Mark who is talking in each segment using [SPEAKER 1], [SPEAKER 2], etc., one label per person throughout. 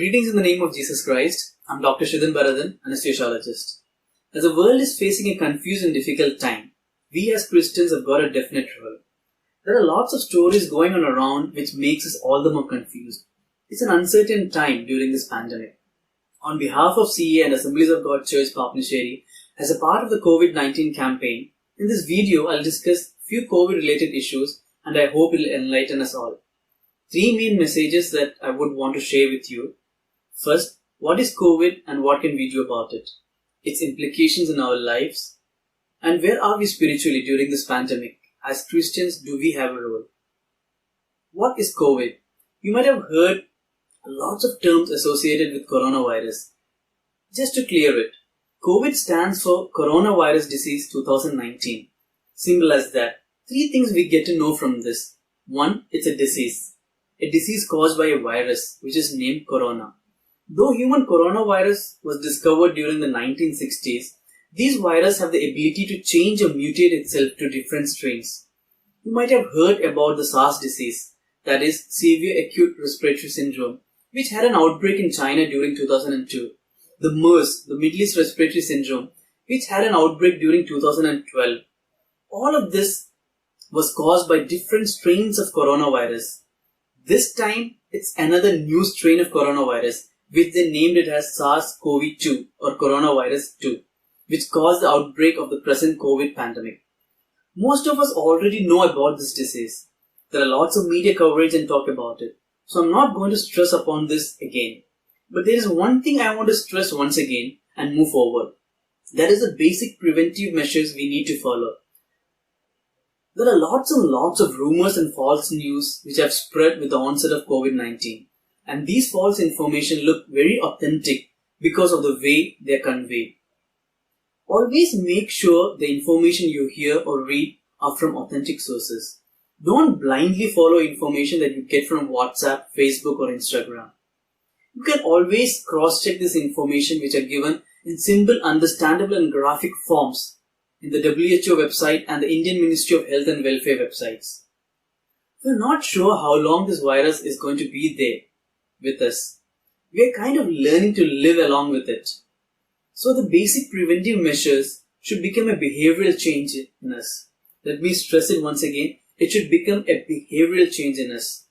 [SPEAKER 1] Greetings in the name of Jesus Christ. I'm Dr. Shedin, Bharathan, Anaesthesiologist. As the world is facing a confused and difficult time, we as Christians have got a definite role. There are lots of stories going on around which makes us all the more confused. It's an uncertain time during this pandemic. On behalf of CA and Assemblies of God Church Pappinisseri, as a part of the COVID-19 campaign, in this video I'll discuss few COVID-related issues and I hope it will enlighten us all. Three main messages that I would want to share with you. First, what is COVID and what can we do about it? Its implications in our lives. And where are we spiritually during this pandemic? As Christians, do we have a role? What is COVID? You might have heard lots of terms associated with coronavirus. Just to clear it, COVID stands for Coronavirus Disease 2019. Simple as that. Three things we get to know from this. One, it's a disease. A disease caused by a virus which is named corona. Though human coronavirus was discovered during the 1960s, these viruses have the ability to change or mutate itself to different strains. You might have heard about the SARS disease, that is Severe Acute Respiratory Syndrome, which had an outbreak in China during 2002. The MERS, the Middle East Respiratory Syndrome, which had an outbreak during 2012. All of this was caused by different strains of coronavirus. This time, it's another new strain of coronavirus, which they named it as SARS-CoV-2 or Coronavirus 2, which caused the outbreak of the present COVID pandemic. Most of us already know about this disease. There are lots of media coverage and talk about it, so I'm not going to stress upon this again. But there is one thing I want to stress once again and move forward. That is the basic preventive measures we need to follow. There are lots and lots of rumors and false news which have spread with the onset of COVID-19. And these false information look very authentic because of the way they are conveyed. Always make sure the information you hear or read are from authentic sources. Don't blindly follow information that you get from WhatsApp, Facebook or Instagram. You can always cross-check this information which are given in simple, understandable and graphic forms in the WHO website and the Indian Ministry of Health and Welfare websites. We're not sure how long this virus is going to be there with us. We are kind of learning to live along with it. So the basic preventive measures should become a behavioral change in us. Let me stress it once again. It should become a behavioral change in us.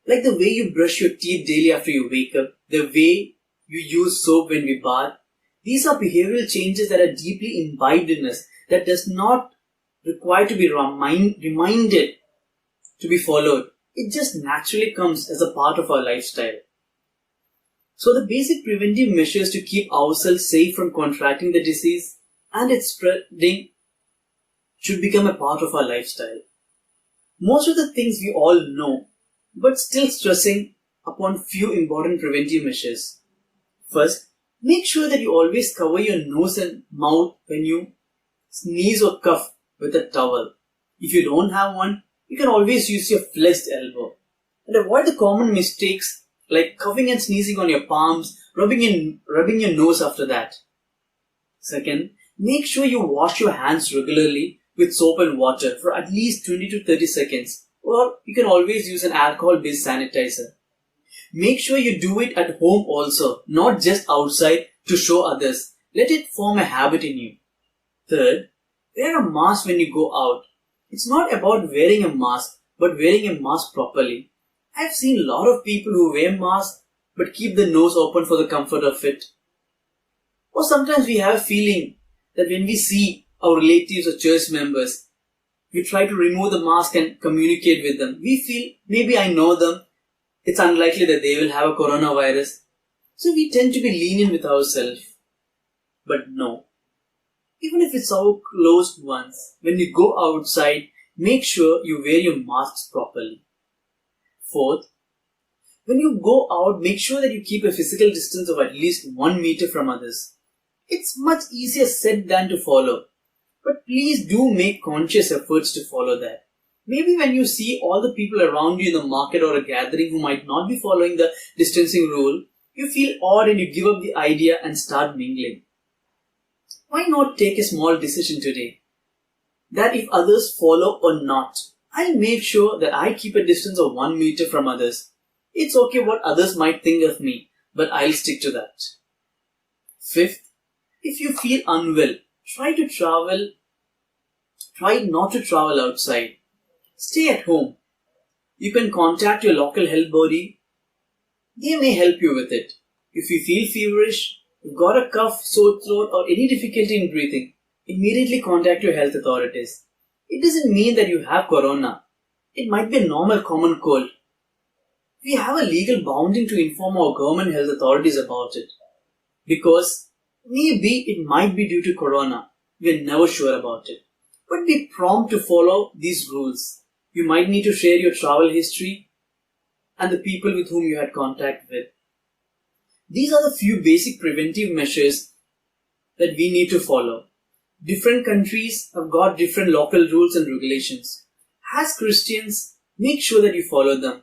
[SPEAKER 1] Like the way you brush your teeth daily after you wake up, the way you use soap when we bath. These are behavioral changes that are deeply imbibed in us, that does not require to be reminded to be followed. It just naturally comes as a part of our lifestyle. So the basic preventive measures to keep ourselves safe from contracting the disease and its spreading should become a part of our lifestyle. Most of the things we all know, but still stressing upon few important preventive measures. First, make sure that you always cover your nose and mouth when you sneeze or cough with a towel. If you don't have one, you can always use your flexed elbow. And avoid the common mistakes like coughing and sneezing on your palms, rubbing your nose after that. Second, make sure you wash your hands regularly with soap and water for at least 20 to 30 seconds. Or you can always use an alcohol-based sanitizer. Make sure you do it at home also, not just outside to show others. Let it form a habit in you. Third, wear a mask when you go out. It's not about wearing a mask, but wearing a mask properly. I've seen a lot of people who wear masks but keep the nose open for the comfort of it. Or sometimes we have a feeling that when we see our relatives or church members, we try to remove the mask and communicate with them. We feel, maybe I know them. It's unlikely that they will have a coronavirus. So we tend to be lenient with ourselves. But no. Even if it's our close ones, when you go outside, make sure you wear your masks properly. Fourth, when you go out, make sure that you keep a physical distance of at least 1 meter from others. It's much easier said than to follow. But please do make conscious efforts to follow that. Maybe when you see all the people around you in the market or a gathering who might not be following the distancing rule, you feel odd and you give up the idea and start mingling. Why not take a small decision today? That if others follow or not, I'll make sure that I keep a distance of 1 meter from others. It's okay what others might think of me, but I'll stick to that. Fifth, if you feel unwell, try not to travel outside. Stay at home. You can contact your local health body. They may help you with it. If you feel feverish, you've got a cough, sore throat, or any difficulty in breathing, immediately contact your health authorities. It doesn't mean that you have corona. It might be a normal common cold. We have a legal bounding to inform our government health authorities about it. Because maybe it might be due to corona. We're never sure about it. But be prompt to follow these rules. You might need to share your travel history and the people with whom you had contact with. These are the few basic preventive measures that we need to follow. Different countries have got different local rules and regulations. As Christians, make sure that you follow them.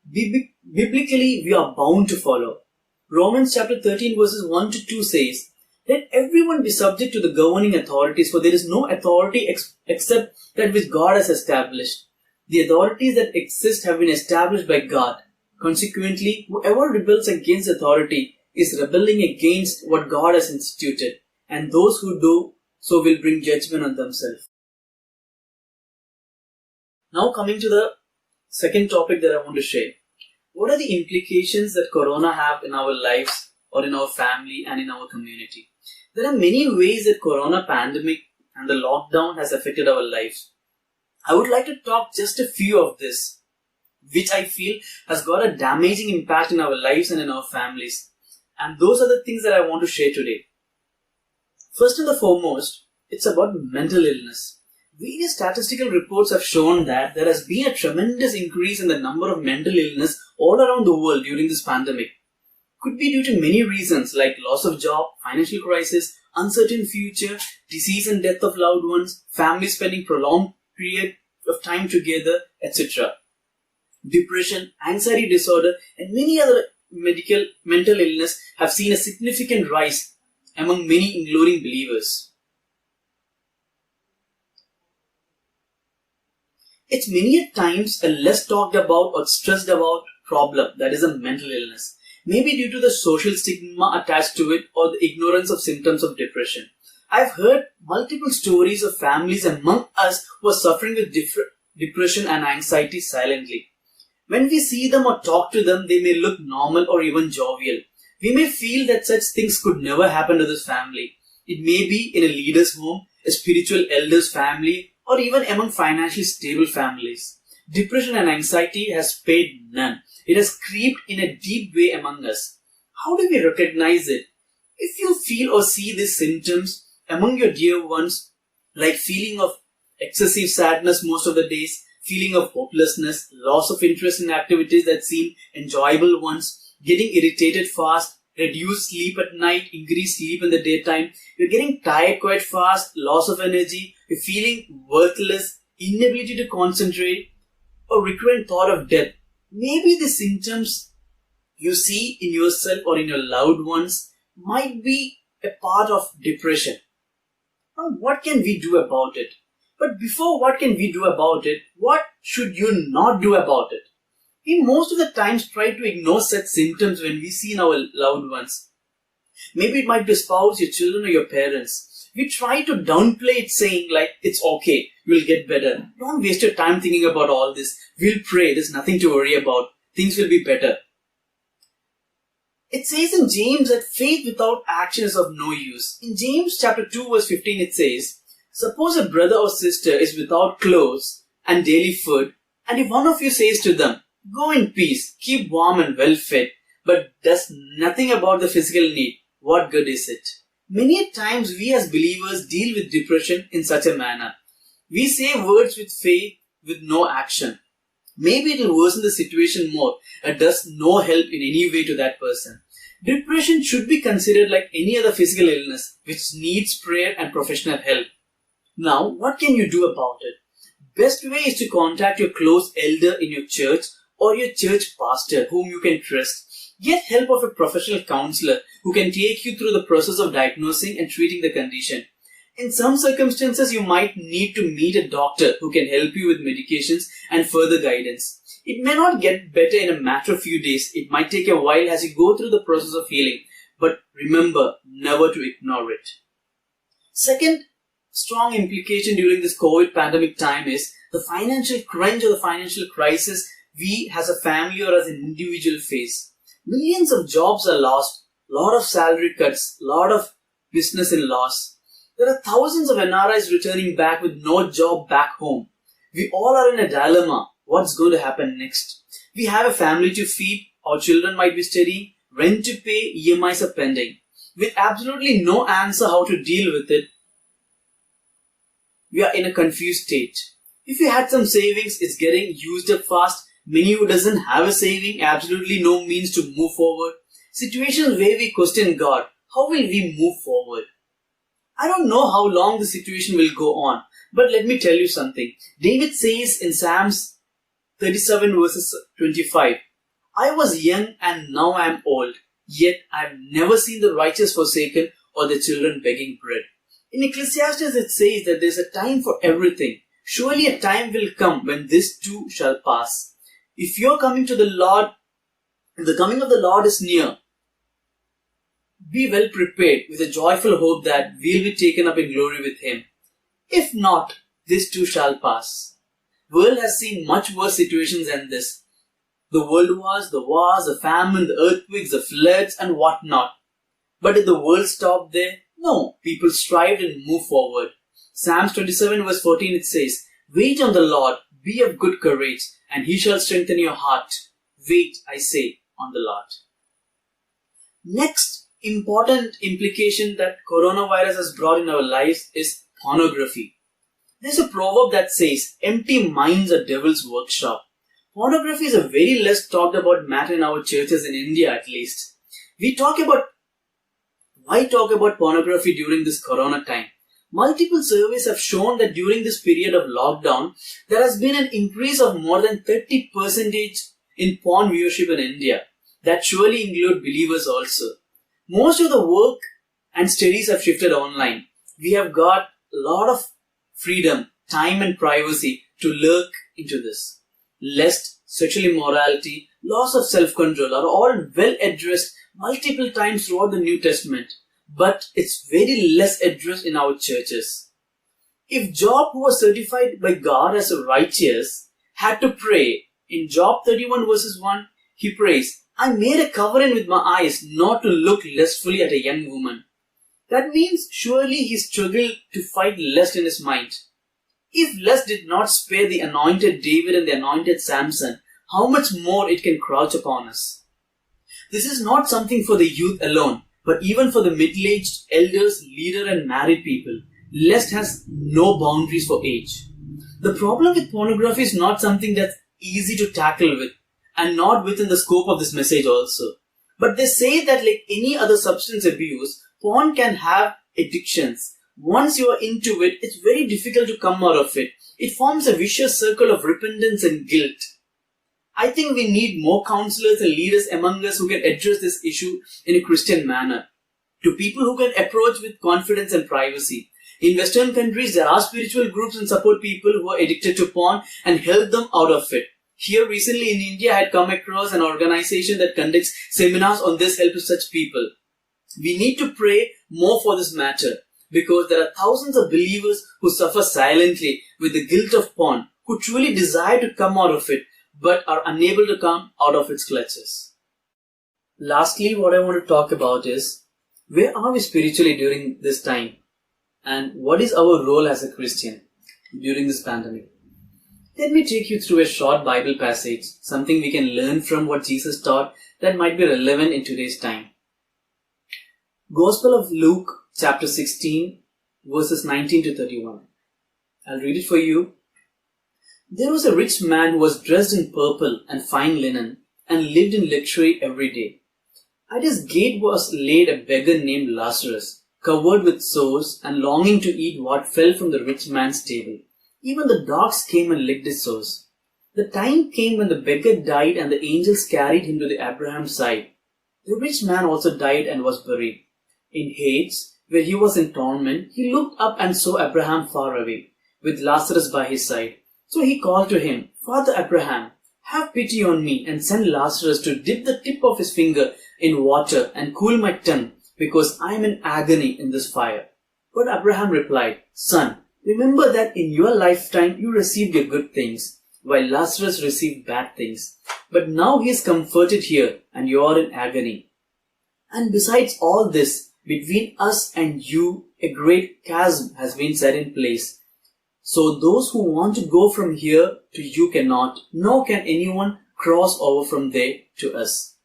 [SPEAKER 1] Biblically, we are bound to follow. Romans chapter 13 verses 1 to 2 says, "Let everyone be subject to the governing authorities, for there is no authority except that which God has established. The authorities that exist have been established by God. Consequently, whoever rebels against authority is rebelling against what God has instituted, and those who do so will bring judgment on themselves." Now coming to the second topic that I want to share. What are the implications that corona have in our lives or in our family and in our community? There are many ways that corona pandemic and the lockdown has affected our lives. I would like to talk just a few of this, which I feel has got a damaging impact in our lives and in our families. And those are the things that I want to share today. First and the foremost, it's about mental illness. Various statistical reports have shown that there has been a tremendous increase in the number of mental illness all around the world during this pandemic. Could be due to many reasons like loss of job, financial crisis, uncertain future, disease and death of loved ones, families spending prolonged period of time together, etc. Depression, anxiety disorder, and many other mental illness have seen a significant rise among many, including believers. It's many a times a less talked about or stressed about problem, that is a mental illness. Maybe due to the social stigma attached to it or the ignorance of symptoms of depression. I've heard multiple stories of families among us who are suffering with depression and anxiety silently. When we see them or talk to them, they may look normal or even jovial. We may feel that such things could never happen to this family. It may be in a leader's home, a spiritual elder's family, or even among financially stable families. Depression and anxiety has spared none. It has creeped in a deep way among us. How do we recognize it? If you feel or see these symptoms among your dear ones, like feeling of excessive sadness most of the days, feeling of hopelessness, loss of interest in activities that seem enjoyable ones, getting irritated fast, reduced sleep at night, increased sleep in the daytime, you're getting tired quite fast, loss of energy, you're feeling worthless, inability to concentrate, or recurrent thought of death. Maybe the symptoms you see in yourself or in your loved ones might be a part of depression. Now, what can we do about it? But before what can we do about it, what should you not do about it? We most of the times try to ignore such symptoms when we see in our loved ones. Maybe it might be a spouse, your children, or your parents. We try to downplay it saying like, it's okay, you'll get better. Don't waste your time thinking about all this. We'll pray, there's nothing to worry about. Things will be better. It says in James that faith without action is of no use. In James chapter 2 verse 15 it says, "Suppose a brother or sister is without clothes and daily food, and if one of you says to them, 'Go in peace, keep warm and well fed,' but does nothing about the physical need, what good is it?" Many times we as believers deal with depression in such a manner. We say words with faith with no action. Maybe it will worsen the situation more and does no help in any way to that person. Depression should be considered like any other physical illness which needs prayer and professional help. Now, what can you do about it? Best way is to contact your close elder in your church or your church pastor whom you can trust. Get help of a professional counselor who can take you through the process of diagnosing and treating the condition. In some circumstances, you might need to meet a doctor who can help you with medications and further guidance. It may not get better in a matter of few days. It might take a while as you go through the process of healing. But remember never to ignore it. Second strong implication during this COVID pandemic time is the financial crunch or the financial crisis we as a family or as an individual face. Millions of jobs are lost, lot of salary cuts, lot of business in loss. There are thousands of NRIs returning back with no job back home. We all are in a dilemma. What's going to happen next? We have a family to feed, our children might be studying, rent to pay, EMIs are pending. With absolutely no answer how to deal with it, we are in a confused state. If you had some savings, it's getting used up fast. Many who doesn't have a saving, absolutely no means to move forward. Situations where we question God, how will we move forward? I don't know how long the situation will go on, but let me tell you something. David says in Psalms 37 verses 25, I was young and now I am old, yet I have never seen the righteous forsaken or the children begging bread. In Ecclesiastes it says that there is a time for everything. Surely a time will come when this too shall pass. If you are coming to the Lord, if the coming of the Lord is near, be well prepared with a joyful hope that we will be taken up in glory with Him. If not, this too shall pass. The world has seen much worse situations than this. The world wars, the famine, the earthquakes, the floods and whatnot. But did the world stop there? No, people strived and moved forward. Psalms 27 verse 14 it says, Wait on the Lord, be of good courage, and He shall strengthen your heart. Wait, I say, on the Lord. Next important implication that coronavirus has brought in our lives is pornography. There's a proverb that says, empty minds are devil's workshop. Pornography is a very less talked about matter in our churches in India at least. Why talk about pornography during this corona time? Multiple surveys have shown that during this period of lockdown, there has been an increase of more than 30% in porn viewership in India. That surely include believers also. Most of the work and studies have shifted online. We have got a lot of freedom, time and privacy to lurk into this. Lust, sexual immorality, loss of self-control are all well addressed multiple times throughout the New Testament, but it's very less addressed in our churches. If Job, who was certified by God as a righteous, had to pray, in Job 31 verses 1, he prays, I made a covering with my eyes not to look lustfully at a young woman. That means surely he struggled to fight lust in his mind. If lust did not spare the anointed David and the anointed Samson, how much more it can crouch upon us. This is not something for the youth alone, but even for the middle-aged, elders, leader and married people. Lust has no boundaries for age. The problem with pornography is not something that's easy to tackle with, and not within the scope of this message also. But they say that like any other substance abuse, porn can have addictions. Once you are into it, it's very difficult to come out of it. It forms a vicious circle of repentance and guilt. I think we need more counselors and leaders among us who can address this issue in a Christian manner. To people who can approach with confidence and privacy. In Western countries, there are spiritual groups and support people who are addicted to porn and help them out of it. Here recently in India, I had come across an organization that conducts seminars on this help to such people. We need to pray more for this matter because there are thousands of believers who suffer silently with the guilt of porn, who truly desire to come out of it but are unable to come out of its clutches. Lastly, what I want to talk about is, where are we spiritually during this time? And what is our role as a Christian during this pandemic? Let me take you through a short Bible passage, something we can learn from what Jesus taught that might be relevant in today's time. Gospel of Luke, chapter 16, verses 19 to 31. I'll read it for you. There was a rich man who was dressed in purple and fine linen and lived in luxury every day. At his gate was laid a beggar named Lazarus, covered with sores and longing to eat what fell from the rich man's table. Even the dogs came and licked his sores. The time came when the beggar died and the angels carried him to the Abraham's side. The rich man also died and was buried. In Hades, where he was in torment, he looked up and saw Abraham far away, with Lazarus by his side. So he called to him, "Father Abraham, have pity on me and send Lazarus to dip the tip of his finger in water and cool my tongue, because I am in agony in this fire." But Abraham replied, "Son, remember that in your lifetime you received your good things, while Lazarus received bad things. But now he is comforted here and you are in agony. And besides all this, between us and you, a great chasm has been set in place. So those who want to go from here to you cannot, nor can anyone cross over from there to us."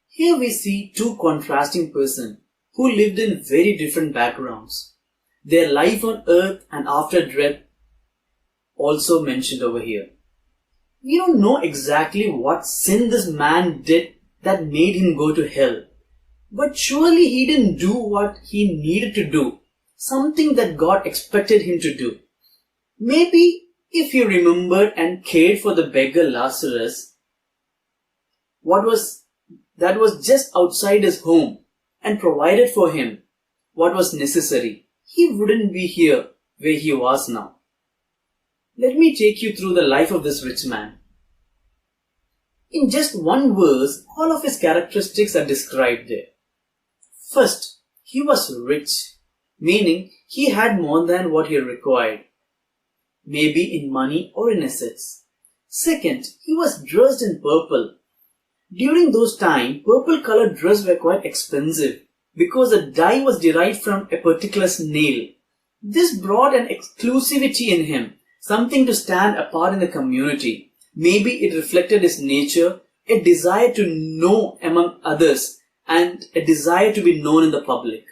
[SPEAKER 1] Here we see two contrasting persons who lived in very different backgrounds. Their life on earth and after death also mentioned over here. We don't know exactly what sin this man did that made him go to hell. But surely he didn't do what he needed to do, something that God expected him to do. Maybe if he remembered and cared for the beggar Lazarus, that was just outside his home, and provided for him what was necessary, he wouldn't be here where he was now. Let me take you through the life of this rich man. In just one verse, all of his characteristics are described there. First, he was rich, meaning he had more than what he required, maybe in money or in assets. Second, he was dressed in purple. During those times, purple-colored dresses were quite expensive because the dye was derived from a particular snail. This brought an exclusivity in him, something to stand apart in the community. Maybe it reflected his nature, a desire to know among others, and a desire to be known in the public.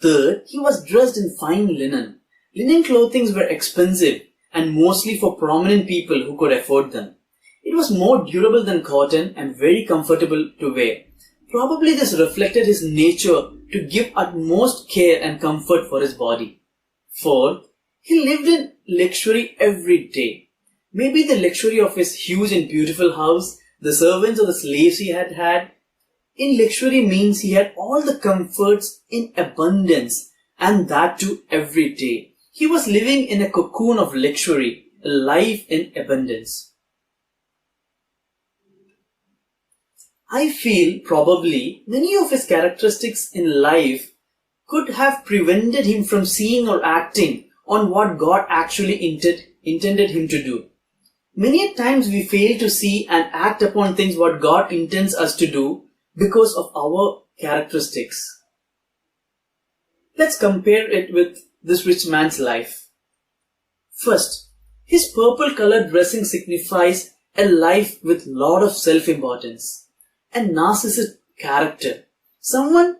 [SPEAKER 1] Third, he was dressed in fine linen. Linen clothing were expensive and mostly for prominent people who could afford them. It was more durable than cotton and very comfortable to wear. Probably this reflected his nature to give utmost care and comfort for his body. Fourth, he lived in luxury every day. Maybe the luxury of his huge and beautiful house, the servants or the slaves he had. In luxury means he had all the comforts in abundance, and that too every day. He was living in a cocoon of luxury, a life in abundance. I feel probably many of his characteristics in life could have prevented him from seeing or acting on what God actually intended him to do. Many times we fail to see and act upon things what God intends us to do because of our characteristics. Let's compare it with this rich man's life. First, his purple-colored dressing signifies a life with lot of self-importance, a narcissistic character, someone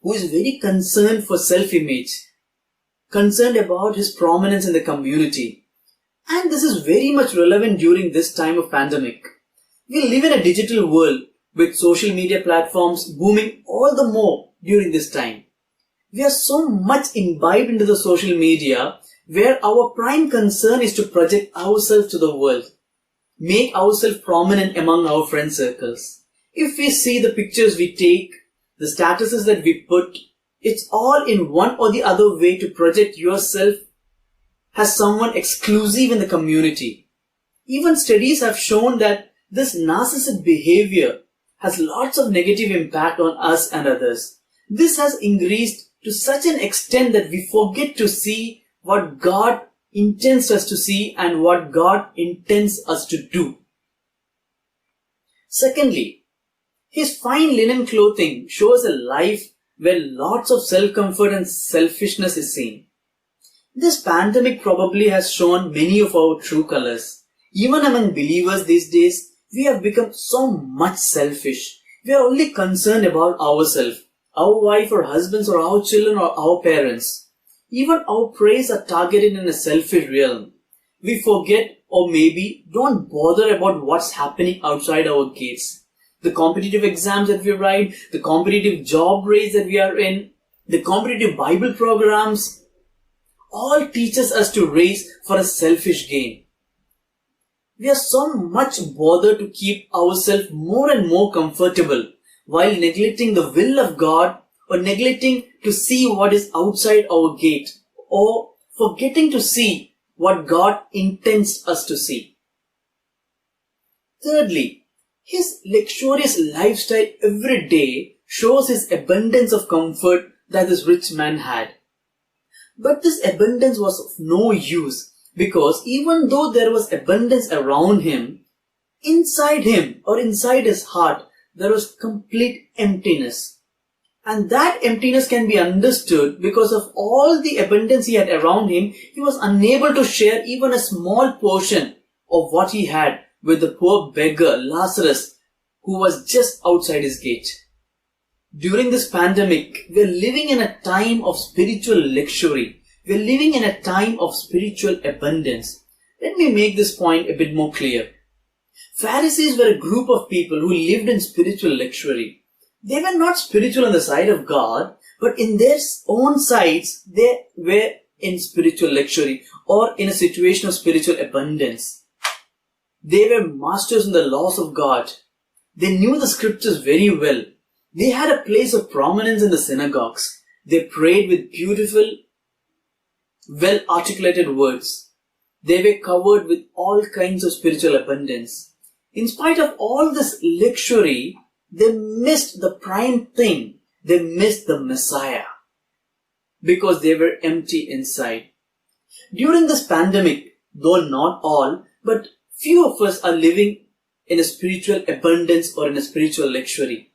[SPEAKER 1] who is very concerned for self-image, concerned about his prominence in the community. And this is very much relevant during this time of pandemic. We live in a digital world with social media platforms booming all the more during this time. We are so much imbibed into the social media where our prime concern is to project ourselves to the world, make ourselves prominent among our friend circles. If we see the pictures we take, the statuses that we put, it's all in one or the other way to project yourself as someone exclusive in the community. Even studies have shown that this narcissistic behavior has lots of negative impact on us and others. This has increased to such an extent that we forget to see what God intends us to see and what God intends us to do. Secondly, his fine linen clothing shows a life where lots of self-comfort and selfishness is seen. This pandemic probably has shown many of our true colors. Even among believers these days, we have become so much selfish. We are only concerned about ourselves, our wife or husbands or our children or our parents. Even our prayers are targeted in a selfish realm. We forget or maybe don't bother about what's happening outside our gates. The competitive exams that we write, the competitive job race that we are in, the competitive Bible programs, all teaches us to race for a selfish gain. We are so much bothered to keep ourselves more and more comfortable while neglecting the will of God or neglecting to see what is outside our gate, or forgetting to see what God intends us to see. Thirdly, his luxurious lifestyle every day shows his abundance of comfort that this rich man had. But this abundance was of no use, because even though there was abundance around him, inside him or inside his heart, there was complete emptiness. And that emptiness can be understood because of all the abundance he had around him. He was unable to share even a small portion of what he had with the poor beggar Lazarus, who was just outside his gate. During this pandemic, we are living in a time of spiritual luxury. We are living in a time of spiritual abundance. Let me make this point a bit more clear. Pharisees were a group of people who lived in spiritual luxury. They were not spiritual on the side of God, but in their own sides, they were in spiritual luxury or in a situation of spiritual abundance. They were masters in the laws of God. They knew the scriptures very well. They had a place of prominence in the synagogues. They prayed with beautiful, well-articulated words. They were covered with all kinds of spiritual abundance. In spite of all this luxury, they missed the prime thing. They missed the Messiah because they were empty inside. During this pandemic, though not all, but few of us are living in a spiritual abundance or in a spiritual luxury.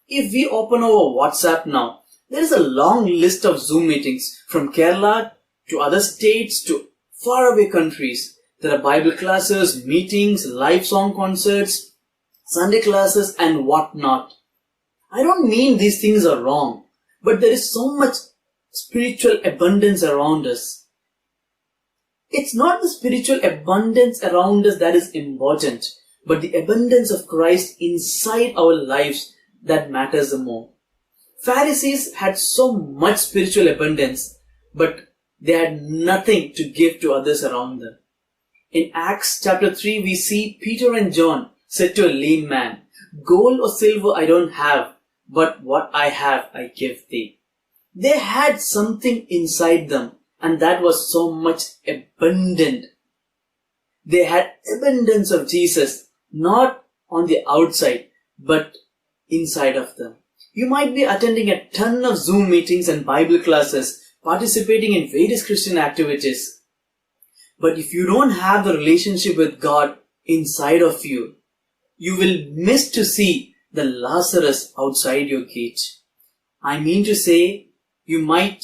[SPEAKER 1] If we open our WhatsApp now, there is a long list of Zoom meetings from Kerala to other states to faraway countries. There are Bible classes, meetings, live song concerts, Sunday classes and whatnot. I don't mean these things are wrong, but there is so much spiritual abundance around us. It's not the spiritual abundance around us that is important, but the abundance of Christ inside our lives that matters the more. Pharisees had so much spiritual abundance, but they had nothing to give to others around them. In Acts chapter 3, we see Peter and John said to a lame man, "Gold or silver I don't have, but what I have I give thee." They had something inside them, and that was so much abundant. They had abundance of Jesus, not on the outside, but inside of them. You might be attending a ton of Zoom meetings and Bible classes, participating in various Christian activities. But if you don't have the relationship with God inside of you, you will miss to see the Lazarus outside your gate. I mean to say, you might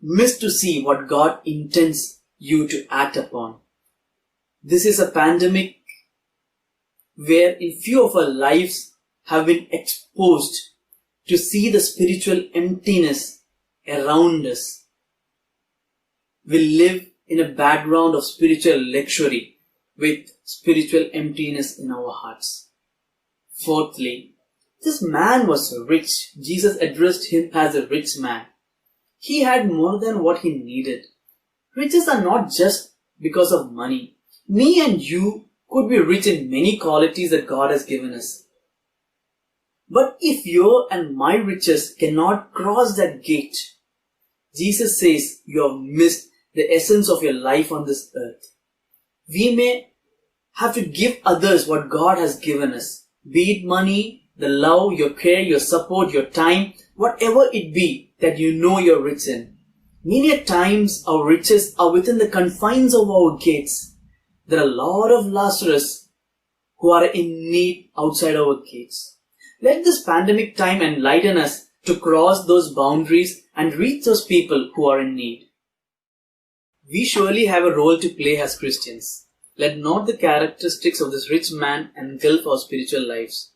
[SPEAKER 1] miss to see what God intends you to act upon. This is a pandemic where in few of our lives have been exposed to see the spiritual emptiness around us. We live in a background of spiritual luxury with spiritual emptiness in our hearts. Fourthly, this man was rich. Jesus addressed him as a rich man. He had more than what he needed. Riches are not just because of money. Me and you could be rich in many qualities that God has given us. But if your and my riches cannot cross that gate, Jesus says you have missed the essence of your life on this earth. We may have to give others what God has given us, be it money, the love, your care, your support, your time, whatever it be that you know you're rich in. Many a times our riches are within the confines of our gates. There are a lot of Lazarus who are in need outside our gates. Let this pandemic time enlighten us to cross those boundaries and reach those people who are in need. We surely have a role to play as Christians. Let not the characteristics of this rich man engulf our spiritual lives.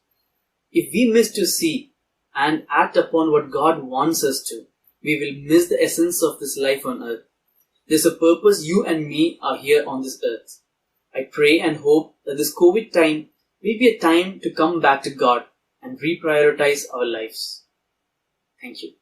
[SPEAKER 1] If we miss to see and act upon what God wants us to, we will miss the essence of this life on earth. There's a purpose you and me are here on this earth. I pray and hope that this COVID time will be a time to come back to God and reprioritize our lives. Thank you.